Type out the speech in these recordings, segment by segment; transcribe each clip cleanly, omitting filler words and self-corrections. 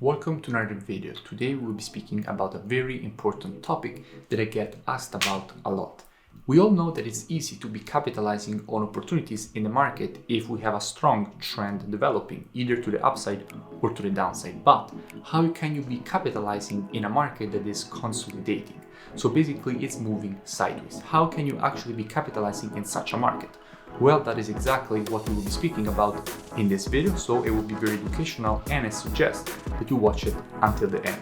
Welcome to another video. Today we'll be speaking about a very important topic that I get asked about a lot. We all know that it's easy to be capitalizing on opportunities in the market if we have a strong trend developing either to the upside or to the downside. But how can you be capitalizing in a market that is consolidating? So basically it's moving sideways. How can you actually be capitalizing in such a market? Well, that is exactly what we will be speaking about in this video, so it will be very educational and I suggest that you watch it until the end.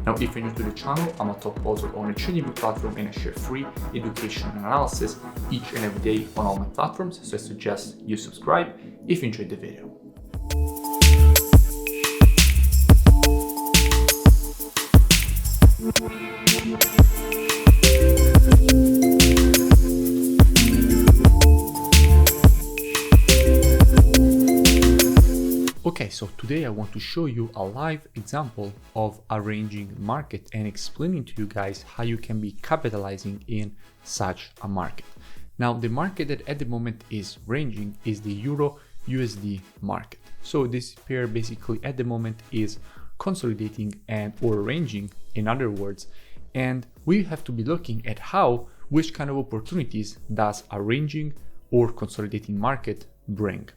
Now, if you're new to the channel, I'm a top author on a TradingView platform and I share free education and analysis each and every day on all my platforms, so I suggest you subscribe if you enjoyed the video. Okay, so today I want to show you a live example of a ranging market and explaining to you guys how you can be capitalizing in such a market. Now, the market that at the moment is ranging is the Euro USD market. So this pair basically at the moment is consolidating and or ranging, in other words, and we have to be looking at which kind of opportunities does a ranging or consolidating market bring.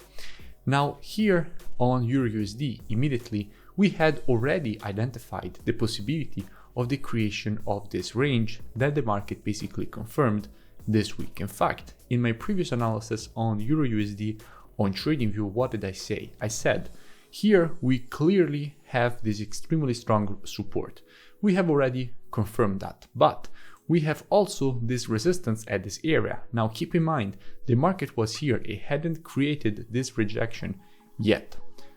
Now here on Euro USD, immediately we had already identified the possibility of the creation of this range that the market basically confirmed this week. In fact, in my previous analysis on Euro USD on TradingView, what did I say? I said, here we clearly have this extremely strong support. We have already confirmed that, but we have also this resistance at this area. Now keep in mind, the market was here, it hadn't created this rejection yet.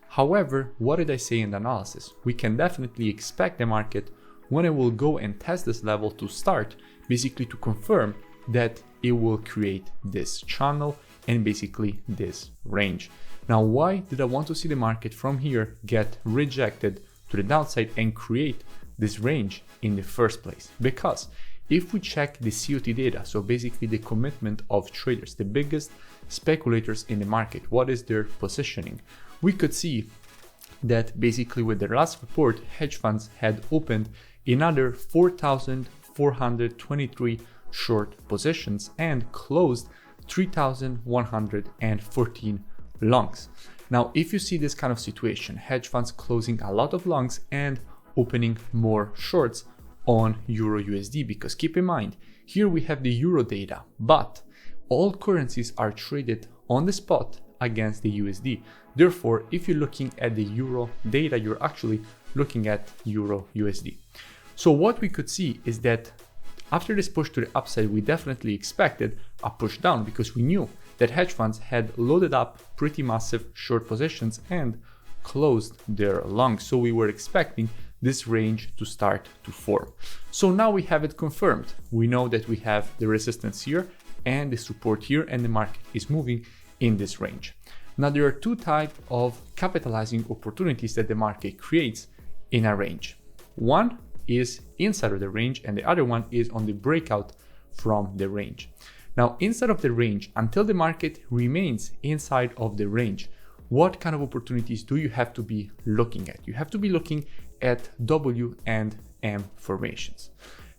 However, what did I say in the analysis? We can definitely expect the market, when it will go and test this level, to start basically to confirm that it will create this channel and basically this range. Now, why did I want to see the market from here get rejected to the downside and create this range in the first place? Because if we check the COT data, so basically the commitment of traders, the biggest speculators in the market, what is their positioning? We could see that basically with their last report, hedge funds had opened another 4,423 short positions and closed 3,114 longs. Now, if you see this kind of situation, hedge funds closing a lot of longs and opening more shorts on Euro USD, because keep in mind, here we have the Euro data, but all currencies are traded on the spot against the USD. Therefore, if you're looking at the Euro data, you're actually looking at Euro USD. So what we could see is that after this push to the upside, we definitely expected a push down because we knew that hedge funds had loaded up pretty massive short positions and closed their longs. So we were expecting this range to start to form. So now we have it confirmed. We know that we have the resistance here and the support here, and the market is moving in this range. Now there are two types of capitalizing opportunities that the market creates in a range. One is inside of the range and the other one is on the breakout from the range. Now inside of the range, until the market remains inside of the range, what kind of opportunities do you have to be looking at? You have to be looking at W and M formations.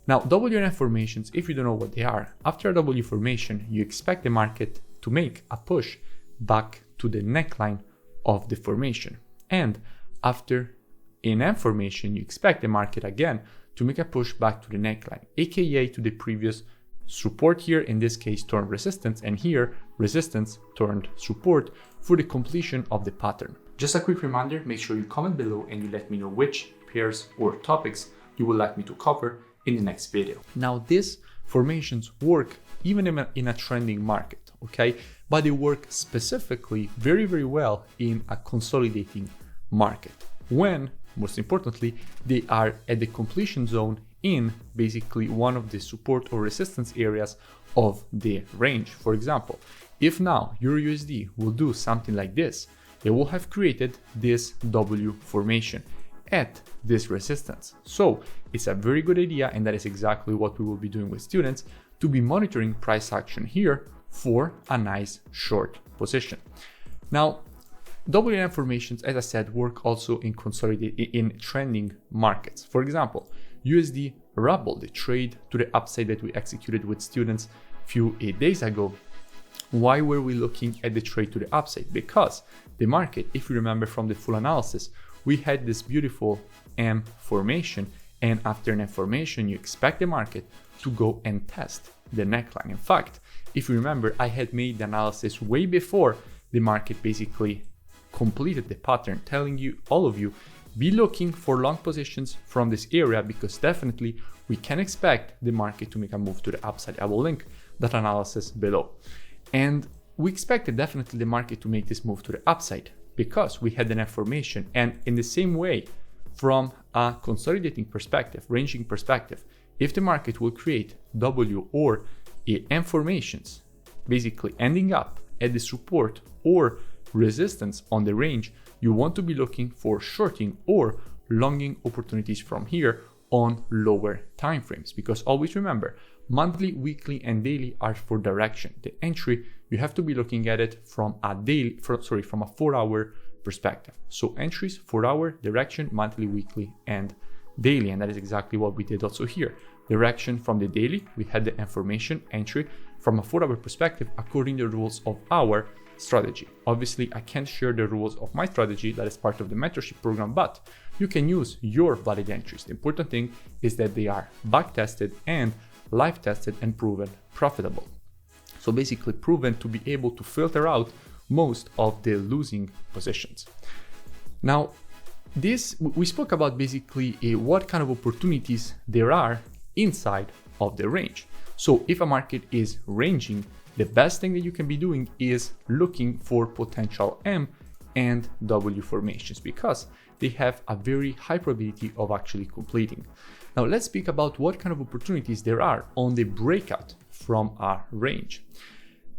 Now, W and M formations, if you don't know what they are, after a W formation, you expect the market to make a push back to the neckline of the formation. And after an M formation, you expect the market again to make a push back to the neckline, aka to the previous support here, in this case turned resistance, and here resistance turned support for the completion of the pattern. Just a quick reminder, make sure you comment below and you let me know which pairs or topics you would like me to cover in the next video. Now these formations work even in a trending market, okay? But they work specifically very, very well in a consolidating market when, most importantly, they are at the completion zone in basically one of the support or resistance areas of the range. For example, if now Euro USD will do something like this, they will have created this W formation at this resistance. So it's a very good idea, and that is exactly what we will be doing with students, to be monitoring price action here for a nice short position. Now, WM formations, as I said, work also in trending markets. For example, USD Rubble, the trade to the upside that we executed with students a few days ago. Why were we looking at the trade to the upside? Because the market, if you remember from the full analysis, we had this beautiful M formation, and after an M formation, you expect the market to go and test the neckline. In fact, if you remember, I had made the analysis way before the market basically completed the pattern, telling you, all of you, be looking for long positions from this area, because definitely we can expect the market to make a move to the upside. I will link that analysis below. And we expected definitely the market to make this move to the upside because we had an F formation. And in the same way, from a consolidating perspective, ranging perspective, if the market will create W or a M formations, basically ending up at the support or resistance on the range, you want to be looking for shorting or longing opportunities from here on lower time frames, because always remember, monthly, weekly, and daily are for direction. The entry, you have to be looking at it from a 4-hour perspective. So entries, 4-hour, direction, monthly, weekly, and daily. And that is exactly what we did also here. Direction from the daily, we had the information entry from a 4-hour perspective according to the rules of our strategy. Obviously, I can't share the rules of my strategy that is part of the mentorship program, but you can use your valid entries. The important thing is that they are back tested and live tested and proven profitable. So basically proven to be able to filter out most of the losing positions. Now, we spoke about basically what kind of opportunities there are inside of the range. So if a market is ranging, the best thing that you can be doing is looking for potential M and W formations, because they have a very high probability of actually completing. Now let's speak about what kind of opportunities there are on the breakout from our range.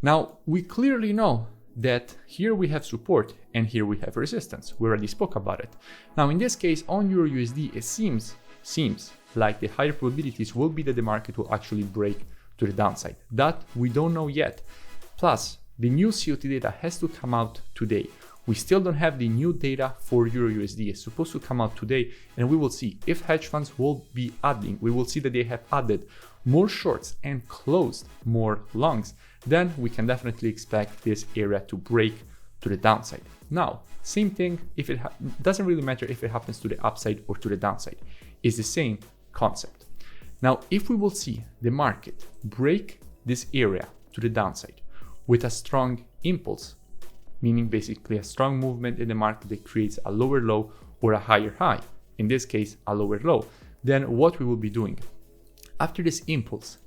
Now we clearly know that here we have support and here we have resistance. We already spoke about it. Now in this case on Euro USD, it seems like the higher probabilities will be that the market will actually break to the downside. That we don't know yet. Plus, the new COT data has to come out today. We still don't have the new data for Euro USD. It's supposed to come out today, and we will see if hedge funds will be adding. We will see that they have added more shorts and closed more longs. Then we can definitely expect this area to break to the downside. Now, same thing, if it doesn't really matter if it happens to the upside or to the downside. It's the same concept. Now, if we will see the market break this area to the downside with a strong impulse, meaning basically a strong movement in the market that creates a lower low or a higher high, in this case, a lower low, then what we will be doing after this impulse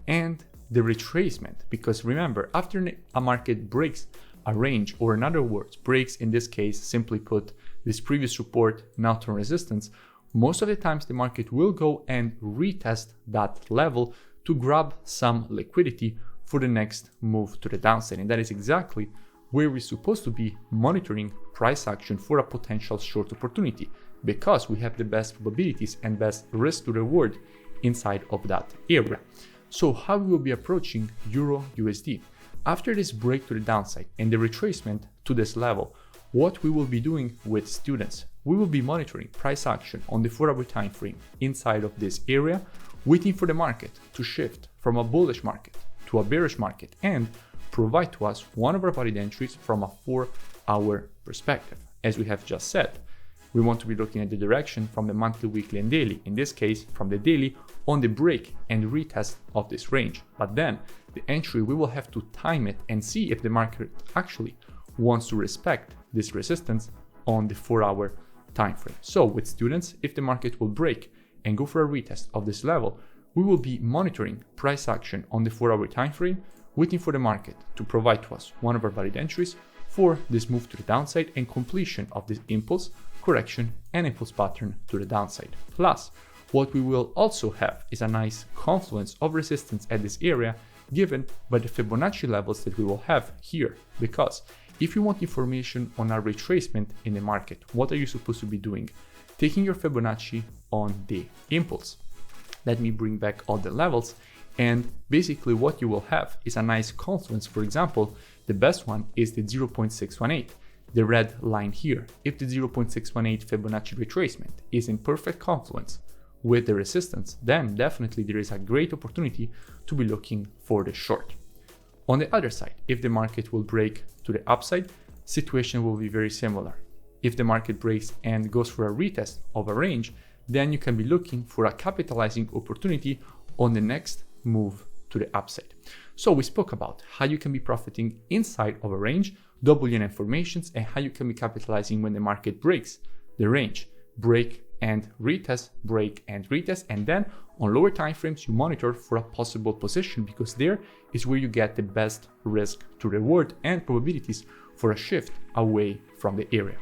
and the retracement, because remember, after a market breaks a range, or in other words, breaks, in this case, simply put, this previous support, now turn resistance, most of the times the market will go and retest that level to grab some liquidity for the next move to the downside. And that is exactly where we're supposed to be monitoring price action for a potential short opportunity, because we have the best probabilities and best risk to reward inside of that area. So how we will be approaching Euro USD? After this break to the downside and the retracement to this level, what we will be doing with students, we will be monitoring price action on the 4-hour time frame inside of this area, waiting for the market to shift from a bullish market to a bearish market and provide to us one of our valid entries from a 4-hour perspective. As we have just said, we want to be looking at the direction from the monthly, weekly, and daily. In this case, from the daily on the break and retest of this range. But then the entry, we will have to time it and see if the market actually wants to respect this resistance on the 4-hour time frame. So with students, if the market will break and go for a retest of this level, we will be monitoring price action on the 4-hour time frame, waiting for the market to provide to us one of our valid entries for this move to the downside and completion of this impulse, correction, and impulse pattern to the downside. Plus, what we will also have is a nice confluence of resistance at this area given by the Fibonacci levels that we will have here. Because if you want information on our retracement in the market, what are you supposed to be doing? Taking your Fibonacci on the impulse. Let me bring back all the levels, and basically what you will have is a nice confluence. For example, the best one is the 0.618. the red line here, if the 0.618 Fibonacci retracement is in perfect confluence with the resistance, then definitely there is a great opportunity to be looking for the short. On the other side, if the market will break to the upside, situation will be very similar. If the market breaks and goes for a retest of a range, then you can be looking for a capitalizing opportunity on the next move to the upside. So we spoke about how you can be profiting inside of a range, WNM formations, and how you can be capitalizing when the market breaks the range, break and retest, break and retest, and then on lower time frames you monitor for a possible position, because there is where you get the best risk to reward and probabilities for a shift away from the area.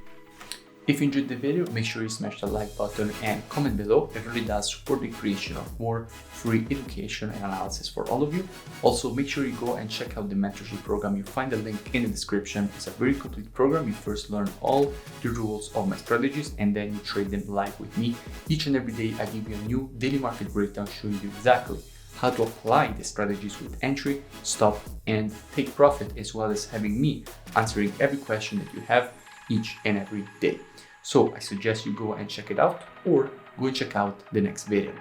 If you enjoyed the video, make sure you smash the like button and comment below. It really does support the creation of more free education and analysis for all of you. Also, make sure you go and check out the mentorship program. You find the link in the description. It's a very complete program. You first learn all the rules of my strategies and then you trade them live with me. Each and every day, I give you a new daily market breakdown showing you exactly how to apply the strategies with entry, stop, and take profit, as well as having me answering every question that you have each and every day. So I suggest you go and check it out, or go and check out the next video.